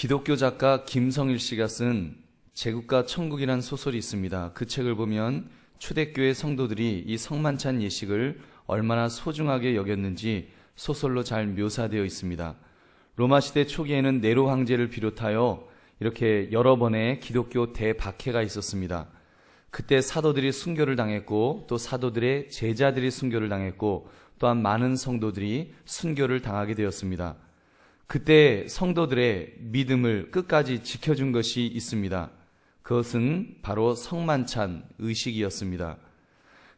기독교 작가 김성일 씨가 쓴 제국과 천국이란 소설이 있습니다. 그 책을 보면 초대교회 성도들이 이 성만찬 예식을 얼마나 소중하게 여겼는지 소설로 잘 묘사되어 있습니다. 로마 시대 초기에는 네로 황제를 비롯하여 이렇게 여러 번의 기독교 대박해가 있었습니다. 그때 사도들이 순교를 당했고 또 사도들의 제자들이 순교를 당했고 또한 많은 성도들이 순교를 당하게 되었습니다. 그때 성도들의 믿음을 끝까지 지켜준 것이 있습니다. 그것은 바로 성만찬 의식이었습니다.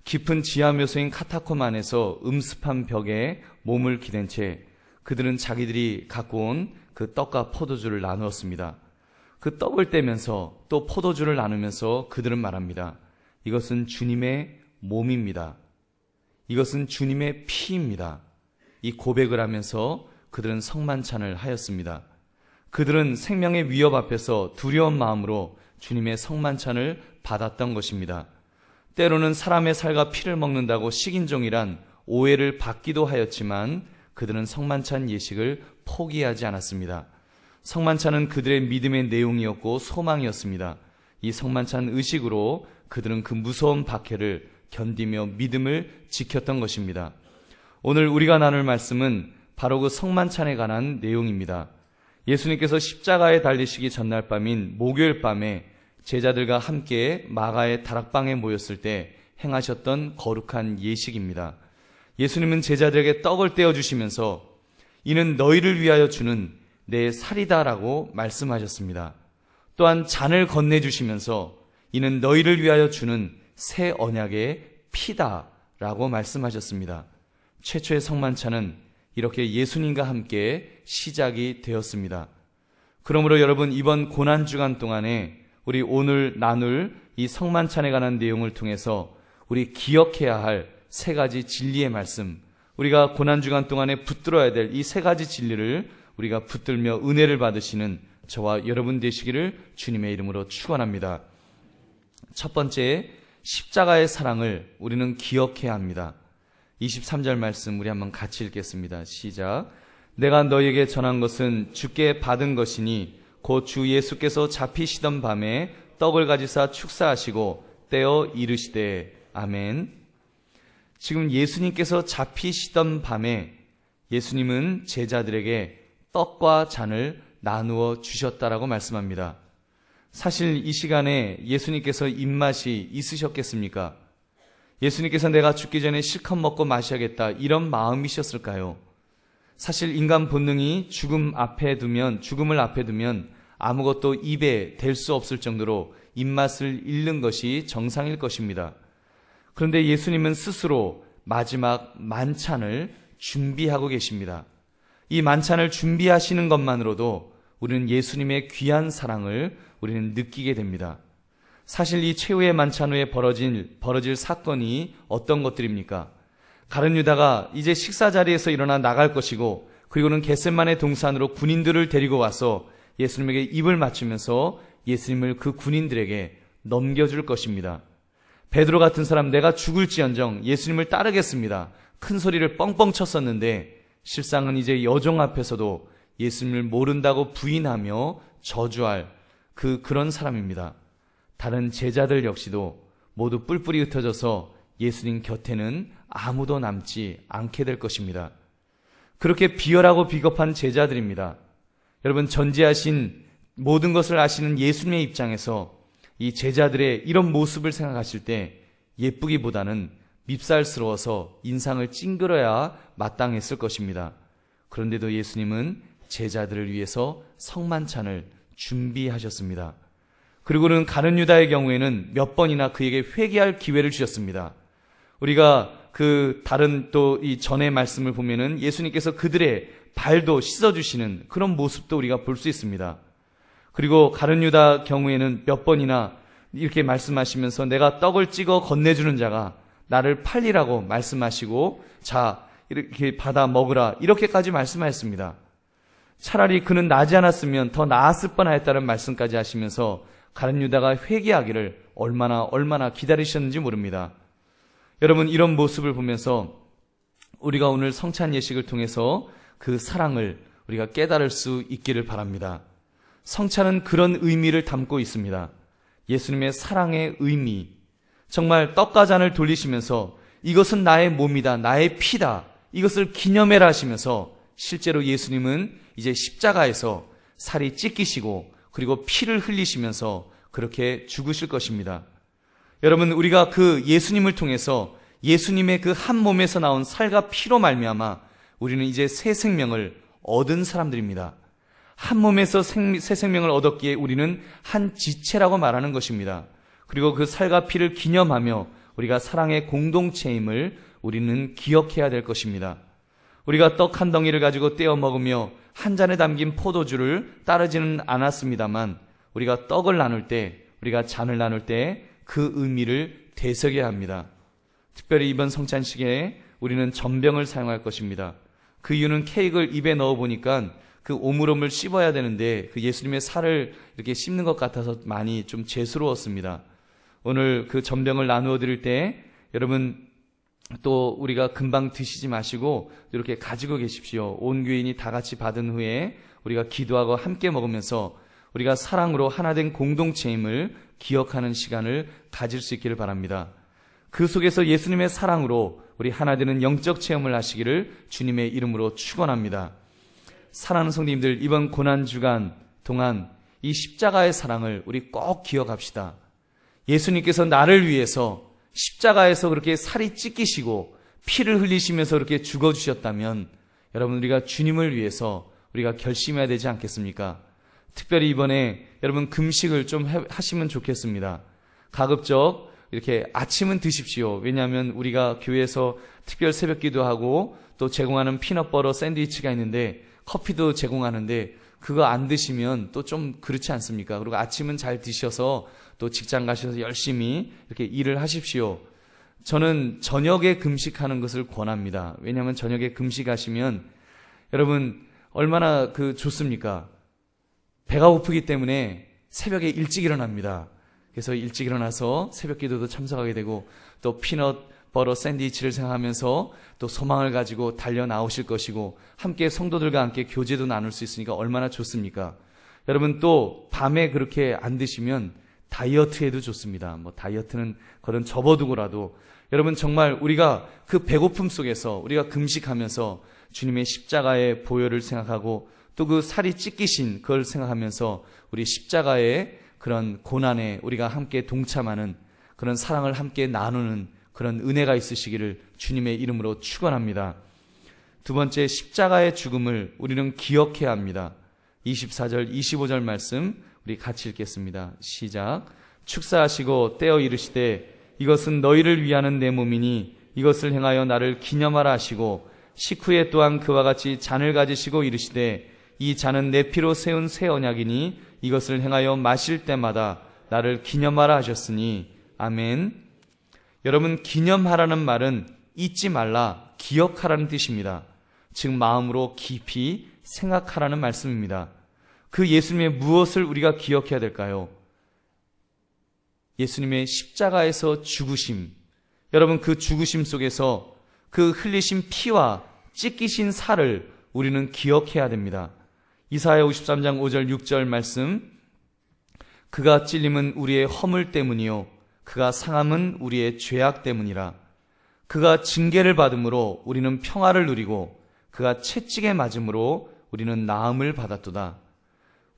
깊은 지하 묘소인 카타콤 안에서 음습한 벽에 몸을 기댄 채 그들은 자기들이 갖고 온 그 떡과 포도주를 나누었습니다. 그 떡을 떼면서 또 포도주를 나누면서 그들은 말합니다. 이것은 주님의 몸입니다. 이것은 주님의 피입니다. 이 고백을 하면서 그들은 성만찬을 하였습니다. 그들은 생명의 위협 앞에서 두려운 마음으로 주님의 성만찬을 받았던 것입니다. 때로는 사람의 살과 피를 먹는다고 식인종이란 오해를 받기도 하였지만 그들은 성만찬 예식을 포기하지 않았습니다. 성만찬은 그들의 믿음의 내용이었고 소망이었습니다. 이 성만찬 의식으로 그들은 그 무서운 박해를 견디며 믿음을 지켰던 것입니다. 오늘 우리가 나눌 말씀은 바로 그 성만찬에 관한 내용입니다. 예수님께서 십자가에 달리시기 전날 밤인 목요일 밤에 제자들과 함께 마가의 다락방에 모였을 때 행하셨던 거룩한 예식입니다. 예수님은 제자들에게 떡을 떼어주시면서 이는 너희를 위하여 주는 내 살이다라고 말씀하셨습니다. 또한 잔을 건네주시면서 이는 너희를 위하여 주는 새 언약의 피다라고 말씀하셨습니다. 최초의 성만찬은 이렇게 예수님과 함께 시작이 되었습니다. 그러므로 여러분, 이번 고난주간 동안에 우리 오늘 나눌 이 성만찬에 관한 내용을 통해서 우리 기억해야 할 세 가지 진리의 말씀, 우리가 고난주간 동안에 붙들어야 될 이 세 가지 진리를 우리가 붙들며 은혜를 받으시는 저와 여러분 되시기를 주님의 이름으로 축원합니다. 첫 번째, 십자가의 사랑을 우리는 기억해야 합니다. 23절 말씀 우리 한번 같이 읽겠습니다. 시작. 내가 너희에게 전한 것은 주께 받은 것이니 곧 주 예수께서 잡히시던 밤에 떡을 가지사 축사하시고 떼어 이르시되. 아멘. 지금 예수님께서 잡히시던 밤에 예수님은 제자들에게 떡과 잔을 나누어 주셨다라고 말씀합니다. 사실 이 시간에 예수님께서 입맛이 있으셨겠습니까? 예수님께서 내가 죽기 전에 실컷 먹고 마셔야겠다 이런 마음이셨을까요? 사실 인간 본능이 죽음을 앞에 두면 아무것도 입에 댈 수 없을 정도로 입맛을 잃는 것이 정상일 것입니다. 그런데 예수님은 스스로 마지막 만찬을 준비하고 계십니다. 이 만찬을 준비하시는 것만으로도 우리는 예수님의 귀한 사랑을 우리는 느끼게 됩니다. 사실 이 최후의 만찬 후에 벌어질 사건이 어떤 것들입니까? 가룟 유다가 이제 식사 자리에서 일어나 나갈 것이고, 그리고는 겟세마네 동산으로 군인들을 데리고 와서 예수님에게 입을 맞추면서 예수님을 그 군인들에게 넘겨줄 것입니다. 베드로 같은 사람, 내가 죽을지언정 예수님을 따르겠습니다, 큰 소리를 뻥뻥 쳤었는데 실상은 이제 여종 앞에서도 예수님을 모른다고 부인하며 저주할 그런 사람입니다. 다른 제자들 역시도 모두 뿔뿔이 흩어져서 예수님 곁에는 아무도 남지 않게 될 것입니다. 그렇게 비열하고 비겁한 제자들입니다. 여러분, 전지하신 모든 것을 아시는 예수님의 입장에서 이 제자들의 이런 모습을 생각하실 때 예쁘기보다는 밉살스러워서 인상을 찡그려야 마땅했을 것입니다. 그런데도 예수님은 제자들을 위해서 성만찬을 준비하셨습니다. 그리고는 가룟 유다의 경우에는 몇 번이나 그에게 회개할 기회를 주셨습니다. 우리가 다른 또 이 전의 말씀을 보면은 예수님께서 그들의 발도 씻어주시는 그런 모습도 우리가 볼 수 있습니다. 그리고 가룟 유다 경우에는 몇 번이나 이렇게 말씀하시면서 내가 떡을 찍어 건네주는 자가 나를 팔리라고 말씀하시고, 자, 이렇게 받아 먹으라, 이렇게까지 말씀하셨습니다. 차라리 그는 나지 않았으면 더 나았을 뻔하였다는 말씀까지 하시면서 가룟 유다가 회개하기를 얼마나 기다리셨는지 모릅니다. 여러분, 이런 모습을 보면서 우리가 오늘 성찬 예식을 통해서 그 사랑을 우리가 깨달을 수 있기를 바랍니다. 성찬은 그런 의미를 담고 있습니다. 예수님의 사랑의 의미. 정말 떡과 잔을 돌리시면서 이것은 나의 몸이다, 나의 피다, 이것을 기념해라 하시면서 실제로 예수님은 이제 십자가에서 살이 찢기시고 그리고 피를 흘리시면서 그렇게 죽으실 것입니다. 여러분, 우리가 그 예수님을 통해서 예수님의 그 한 몸에서 나온 살과 피로 말미암아 우리는 이제 새 생명을 얻은 사람들입니다. 한 몸에서 새 생명을 얻었기에 우리는 한 지체라고 말하는 것입니다. 그리고 그 살과 피를 기념하며 우리가 사랑의 공동체임을 우리는 기억해야 될 것입니다. 우리가 떡 한 덩이를 가지고 떼어 먹으며 한 잔에 담긴 포도주를 따르지는 않았습니다만 우리가 떡을 나눌 때, 우리가 잔을 나눌 때 그 의미를 되새겨야 합니다. 특별히 이번 성찬식에 우리는 전병을 사용할 것입니다. 그 이유는 케이크를 입에 넣어 보니까 그 오물오물 씹어야 되는데 그 예수님의 살을 이렇게 씹는 것 같아서 많이 좀 죄스러웠습니다. 오늘 그 전병을 나누어 드릴 때 여러분 또 우리가 금방 드시지 마시고 이렇게 가지고 계십시오. 온 교인이 다 같이 받은 후에 우리가 기도하고 함께 먹으면서 우리가 사랑으로 하나된 공동체임을 기억하는 시간을 가질 수 있기를 바랍니다. 그 속에서 예수님의 사랑으로 우리 하나되는 영적 체험을 하시기를 주님의 이름으로 축원합니다. 사랑하는 성도님들, 이번 고난주간 동안 이 십자가의 사랑을 우리 꼭 기억합시다. 예수님께서 나를 위해서 십자가에서 그렇게 살이 찢기시고 피를 흘리시면서 그렇게 죽어주셨다면 여러분, 우리가 주님을 위해서 우리가 결심해야 되지 않겠습니까? 특별히 이번에 여러분 금식을 좀 하시면 좋겠습니다. 가급적 이렇게 아침은 드십시오. 왜냐하면 우리가 교회에서 특별 새벽 기도하고 또 제공하는 피넛버터 샌드위치가 있는데 커피도 제공하는데 그거 안 드시면 또 좀 그렇지 않습니까? 그리고 아침은 잘 드셔서 또 직장 가셔서 열심히 이렇게 일을 하십시오. 저는 저녁에 금식하는 것을 권합니다. 왜냐하면 저녁에 금식하시면 여러분 얼마나 좋습니까? 배가 고프기 때문에 새벽에 일찍 일어납니다. 그래서 일찍 일어나서 새벽 기도도 참석하게 되고 또 피넛버터 샌드위치를 생각하면서 또 소망을 가지고 달려 나오실 것이고 함께 성도들과 함께 교제도 나눌 수 있으니까 얼마나 좋습니까? 여러분 또 밤에 그렇게 안 드시면 다이어트에도 좋습니다. 다이어트는 그런 접어두고라도 여러분 정말 우리가 그 배고픔 속에서 우리가 금식하면서 주님의 십자가의 보혈을 생각하고 또 그 살이 찢기신 그걸 생각하면서 우리 십자가의 그런 고난에 우리가 함께 동참하는 그런 사랑을 함께 나누는 그런 은혜가 있으시기를 주님의 이름으로 축원합니다. 두 번째, 십자가의 죽음을 우리는 기억해야 합니다. 24절, 25절 말씀 우리 같이 읽겠습니다. 시작. 축사하시고 떼어 이르시되 이것은 너희를 위하는 내 몸이니 이것을 행하여 나를 기념하라 하시고 식후에 또한 그와 같이 잔을 가지시고 이르시되 이 잔은 내 피로 세운 새 언약이니 이것을 행하여 마실 때마다 나를 기념하라 하셨으니 아멘. 여러분, 기념하라는 말은 잊지 말라, 기억하라는 뜻입니다. 즉 마음으로 깊이 생각하라는 말씀입니다. 그 예수님의 무엇을 우리가 기억해야 될까요? 예수님의 십자가에서 죽으심. 여러분, 그 죽으심 속에서 그 흘리신 피와 찢기신 살을 우리는 기억해야 됩니다. 이사야 53장 5절 6절 말씀, 그가 찔림은 우리의 허물 때문이요 그가 상함은 우리의 죄악 때문이라. 그가 징계를 받음으로 우리는 평화를 누리고 그가 채찍에 맞음으로 우리는 나음을 받았도다.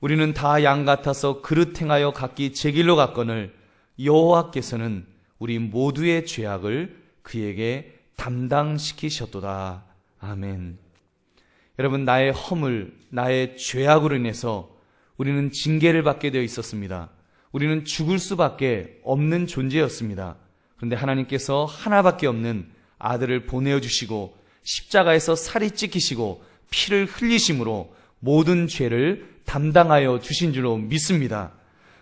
우리는 다 양 같아서 그릇 행하여 각기 제 길로 갔거늘 여호와께서는 우리 모두의 죄악을 그에게 담당시키셨도다. 아멘. 여러분, 나의 허물, 나의 죄악으로 인해서 우리는 징계를 받게 되어 있었습니다. 우리는 죽을 수밖에 없는 존재였습니다. 그런데 하나님께서 하나밖에 없는 아들을 보내어주시고 십자가에서 살이 찢기시고 피를 흘리심으로 모든 죄를 담당하여 주신 줄로 믿습니다.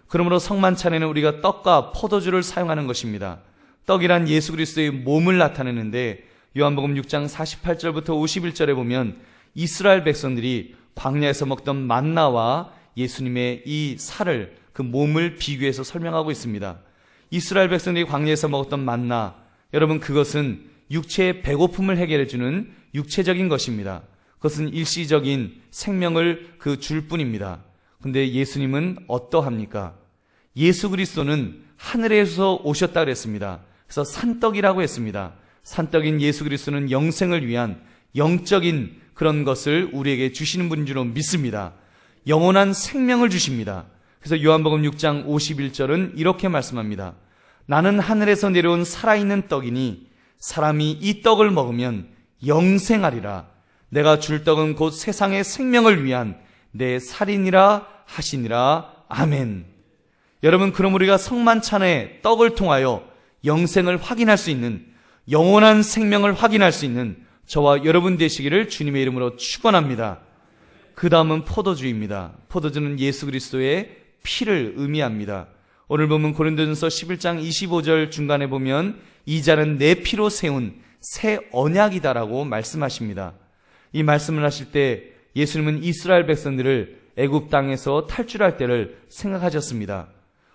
그러므로 성만찬에는 우리가 떡과 포도주를 사용하는 것입니다. 떡이란 예수 그리스도의 몸을 나타내는데 요한복음 6장 48절부터 51절에 보면 이스라엘 백성들이 광야에서 먹던 만나와 예수님의 이 살을, 그 몸을 비교해서 설명하고 있습니다. 이스라엘 백성들이 광야에서 먹었던 만나, 여러분 그것은 육체의 배고픔을 해결해주는 육체적인 것입니다. 그것은 일시적인 생명을 줄 뿐입니다. 근데 예수님은 어떠합니까? 예수 그리스도는 하늘에서 오셨다 그랬습니다. 그래서 산떡이라고 했습니다. 산떡인 예수 그리스도는 영생을 위한 영적인 그런 것을 우리에게 주시는 분인 줄 믿습니다. 영원한 생명을 주십니다. 그래서 요한복음 6장 51절은 이렇게 말씀합니다. 나는 하늘에서 내려온 살아있는 떡이니 사람이 이 떡을 먹으면 영생하리라. 내가 줄 떡은 곧 세상의 생명을 위한 내 살이니라 하시니라. 아멘. 여러분, 그럼 우리가 성만찬의 떡을 통하여 영생을 확인할 수 있는, 영원한 생명을 확인할 수 있는 저와 여러분 되시기를 주님의 이름으로 축원합니다. 그 다음은 포도주입니다. 포도주는 예수 그리스도의 피를 의미합니다. 오늘 보면 고린도전서 11장 25절 중간에 보면 이 잔은 내 피로 세운 새 언약이다라고 말씀하십니다. 이 말씀을 하실 때 예수님은 이스라엘 백성들을 애굽 땅에서 탈출할 때를 생각하셨습니다.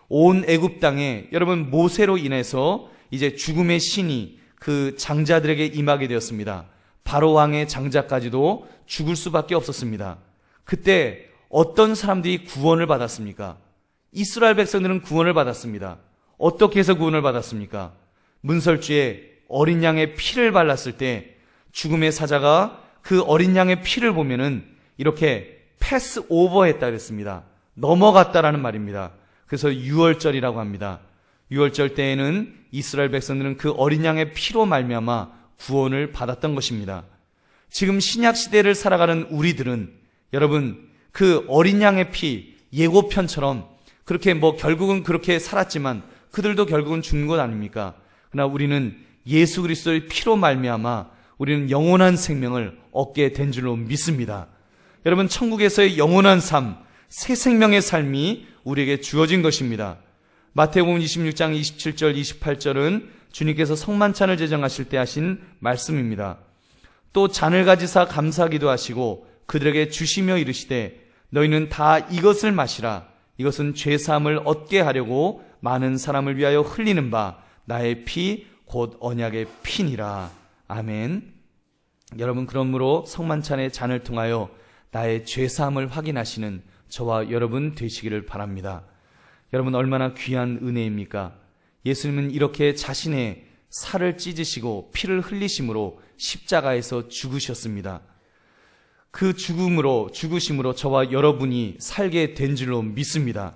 온 애굽 땅에 여러분 모세로 인해서 이제 죽음의 신이 그 장자들에게 임하게 되었습니다. 바로 왕의 장자까지도 죽을 수밖에 없었습니다. 그때 어떤 사람들이 구원을 받았습니까? 이스라엘 백성들은 구원을 받았습니다. 어떻게 해서 구원을 받았습니까? 문설주에 어린 양의 피를 발랐을 때 죽음의 사자가 그 어린 양의 피를 보면은 이렇게 패스 오버했다 그랬습니다. 넘어갔다라는 말입니다. 그래서 유월절이라고 합니다. 유월절 때에는 이스라엘 백성들은 그 어린 양의 피로 말미암아 구원을 받았던 것입니다. 지금 신약 시대를 살아가는 우리들은 여러분 그 어린 양의 피 예고편처럼 그렇게 결국은 그렇게 살았지만 그들도 결국은 죽는 것 아닙니까? 그러나 우리는 예수 그리스도의 피로 말미암아 우리는 영원한 생명을 얻게 된 줄로 믿습니다. 여러분, 천국에서의 영원한 삶, 새 생명의 삶이 우리에게 주어진 것입니다. 마태복음 26장 27절 28절은 주님께서 성만찬을 제정하실 때 하신 말씀입니다. 또 잔을 가지사 감사기도 하시고 그들에게 주시며 이르시되 너희는 다 이것을 마시라. 이것은 죄사함을 얻게 하려고 많은 사람을 위하여 흘리는 바 나의 피 곧 언약의 피니라. 아멘. 여러분, 그러므로 성만찬의 잔을 통하여 나의 죄사함을 확인하시는 저와 여러분 되시기를 바랍니다. 여러분, 얼마나 귀한 은혜입니까? 예수님은 이렇게 자신의 살을 찢으시고 피를 흘리심으로 십자가에서 죽으셨습니다. 그 죽으심으로 저와 여러분이 살게 된 줄로 믿습니다.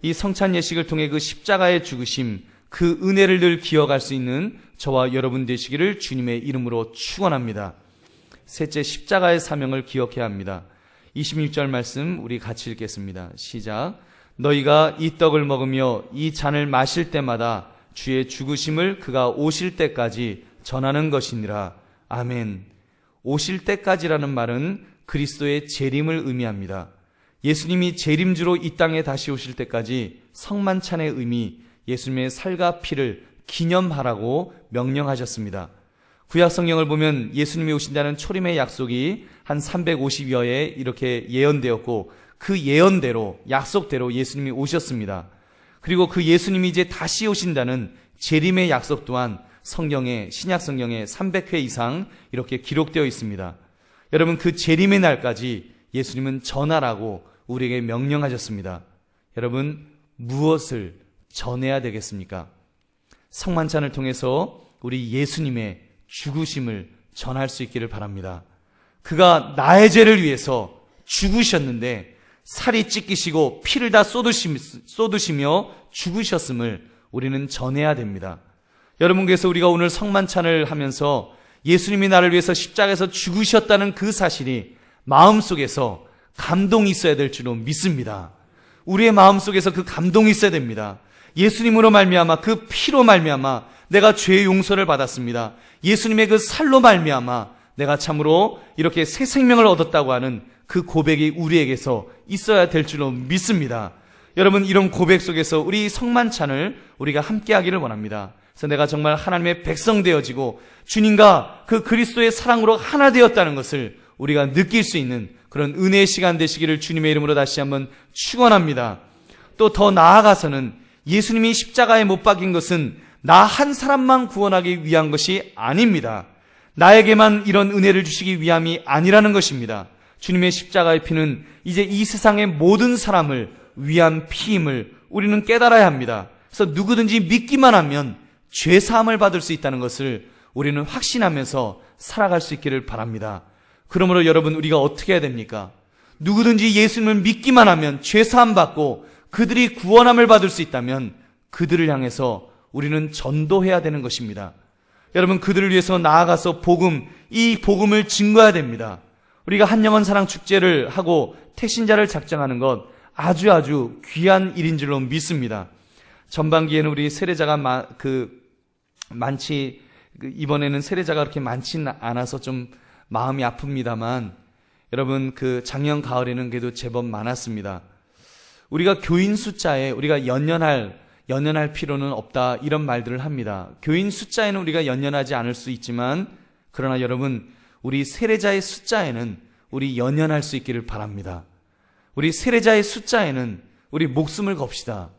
이 성찬 예식을 통해 그 십자가의 죽으심, 그 은혜를 늘 기억할 수 있는 저와 여러분 되시기를 주님의 이름으로 축원합니다. 셋째, 십자가의 사명을 기억해야 합니다. 26절 말씀 우리 같이 읽겠습니다. 시작. 너희가 이 떡을 먹으며 이 잔을 마실 때마다 주의 죽으심을 그가 오실 때까지 전하는 것이니라. 아멘. 오실 때까지라는 말은 그리스도의 재림을 의미합니다. 예수님이 재림주로 이 땅에 다시 오실 때까지 성만찬의 의미, 예수님의 살과 피를 기념하라고 명령하셨습니다. 구약 성경을 보면 예수님이 오신다는 초림의 약속이 한 350여에 이렇게 예언되었고 그 예언대로 약속대로 예수님이 오셨습니다. 그리고 그 예수님이 이제 다시 오신다는 재림의 약속 또한 성경에, 신약 성경에 300회 이상 이렇게 기록되어 있습니다. 여러분, 그 재림의 날까지 예수님은 전하라고 우리에게 명령하셨습니다. 여러분, 무엇을 전해야 되겠습니까? 성만찬을 통해서 우리 예수님의 죽으심을 전할 수 있기를 바랍니다. 그가 나의 죄를 위해서 죽으셨는데 살이 찢기시고 피를 다 쏟으시며 죽으셨음을 우리는 전해야 됩니다. 여러분께서 우리가 오늘 성만찬을 하면서 예수님이 나를 위해서 십자가에서 죽으셨다는 그 사실이 마음속에서 감동이 있어야 될 줄로 믿습니다. 우리의 마음속에서 그 감동이 있어야 됩니다. 예수님으로 말미암아, 그 피로 말미암아 내가 죄의 용서를 받았습니다. 예수님의 그 살로 말미암아 내가 참으로 이렇게 새 생명을 얻었다고 하는 그 고백이 우리에게서 있어야 될 줄로 믿습니다. 여러분, 이런 고백 속에서 우리 성만찬을 우리가 함께 하기를 원합니다. 그래서 내가 정말 하나님의 백성 되어지고 주님과 그 그리스도의 사랑으로 하나 되었다는 것을 우리가 느낄 수 있는 그런 은혜의 시간 되시기를 주님의 이름으로 다시 한번 축원합니다. 또 더 나아가서는 예수님이 십자가에 못 박힌 것은 나 한 사람만 구원하기 위한 것이 아닙니다. 나에게만 이런 은혜를 주시기 위함이 아니라는 것입니다. 주님의 십자가의 피는 이제 이 세상의 모든 사람을 위한 피임을 우리는 깨달아야 합니다. 그래서 누구든지 믿기만 하면 죄 사함을 받을 수 있다는 것을 우리는 확신하면서 살아갈 수 있기를 바랍니다. 그러므로 여러분, 우리가 어떻게 해야 됩니까? 누구든지 예수님을 믿기만 하면 죄 사함 받고 그들이 구원함을 받을 수 있다면 그들을 향해서 우리는 전도해야 되는 것입니다. 여러분, 그들을 위해서 나아가서 이 복음을 증거해야 됩니다. 우리가 한영원 사랑 축제를 하고 택신자를 작정하는 것 아주 귀한 일인 줄로 믿습니다. 전반기에는 우리 세례자가 이번에는 세례자가 그렇게 많지는 않아서 좀 마음이 아픕니다만, 여러분, 작년 가을에는 그래도 제법 많았습니다. 우리가 교인 숫자에 우리가 연연할 필요는 없다, 이런 말들을 합니다. 교인 숫자에는 우리가 연연하지 않을 수 있지만, 그러나 여러분, 우리 세례자의 숫자에는 우리 연연할 수 있기를 바랍니다. 우리 세례자의 숫자에는 우리 목숨을 겁시다.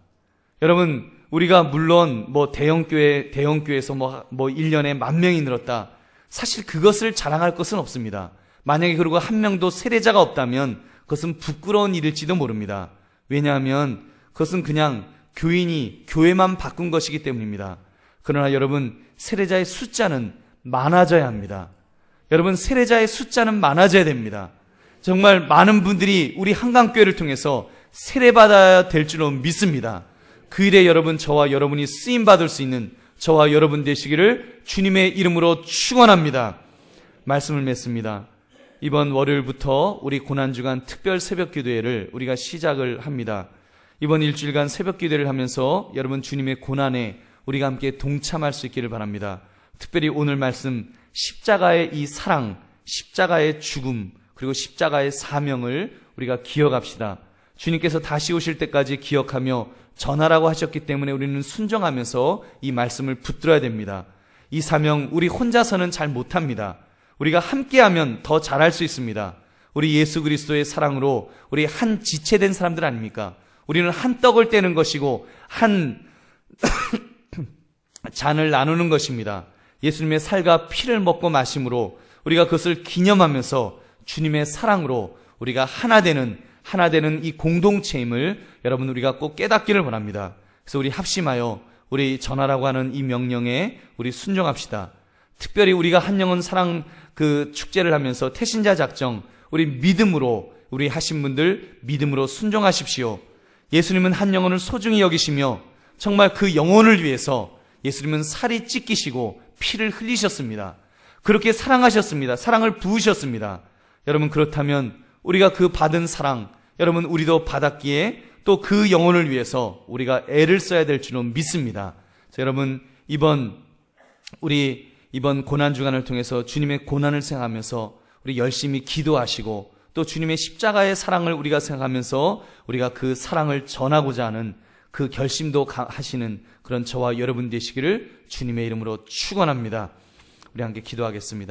여러분, 우리가 물론 대형교회에서 1년에 10,000명이 늘었다, 사실 그것을 자랑할 것은 없습니다. 만약에 그리고 한 명도 세례자가 없다면 그것은 부끄러운 일일지도 모릅니다. 왜냐하면 그것은 그냥 교회만 바꾼 것이기 때문입니다. 그러나 여러분, 세례자의 숫자는 많아져야 합니다. 여러분, 세례자의 숫자는 많아져야 됩니다. 정말 많은 분들이 우리 한강교회를 통해서 세례받아야 될 줄로 믿습니다. 그 일에 여러분, 저와 여러분이 쓰임받을 수 있는 저와 여러분 되시기를 주님의 이름으로 축원합니다. 말씀을 맺습니다. 이번 월요일부터 우리 고난주간 특별 새벽기도회를 우리가 시작을 합니다. 이번 일주일간 새벽기도회를 하면서 여러분, 주님의 고난에 우리가 함께 동참할 수 있기를 바랍니다. 특별히 오늘 말씀, 십자가의 이 사랑, 십자가의 죽음, 그리고 십자가의 사명을 우리가 기억합시다. 주님께서 다시 오실 때까지 기억하며 전하라고 하셨기 때문에 우리는 순종하면서 이 말씀을 붙들어야 됩니다. 이 사명, 우리 혼자서는 잘 못합니다. 우리가 함께하면 더 잘할 수 있습니다. 우리 예수 그리스도의 사랑으로 우리 한 지체된 사람들 아닙니까? 우리는 한 떡을 떼는 것이고 한 잔을 나누는 것입니다. 예수님의 살과 피를 먹고 마심으로 우리가 그것을 기념하면서 주님의 사랑으로 우리가 하나 되는 이 공동체임을 여러분, 우리가 꼭 깨닫기를 원합니다. 그래서 우리 합심하여 우리 전하라고 하는 이 명령에 우리 순종합시다. 특별히 우리가 한영원 사랑 축제를 하면서 태신자 작정, 우리 믿음으로, 우리 하신 분들 믿음으로 순종하십시오. 예수님은 한 영혼을 소중히 여기시며 정말 그 영혼을 위해서 예수님은 살이 찢기시고 피를 흘리셨습니다. 그렇게 사랑하셨습니다. 사랑을 부으셨습니다. 여러분, 그렇다면 우리가 그 받은 사랑, 여러분, 우리도 받았기에 또 그 영혼을 위해서 우리가 애를 써야 될 줄은 믿습니다. 자, 여러분, 이번 고난주간을 통해서 주님의 고난을 생각하면서 우리 열심히 기도하시고 또 주님의 십자가의 사랑을 우리가 생각하면서 우리가 그 사랑을 전하고자 하는 그 결심도 하시는 그런 저와 여러분 되시기를 주님의 이름으로 축원합니다. 우리 함께 기도하겠습니다.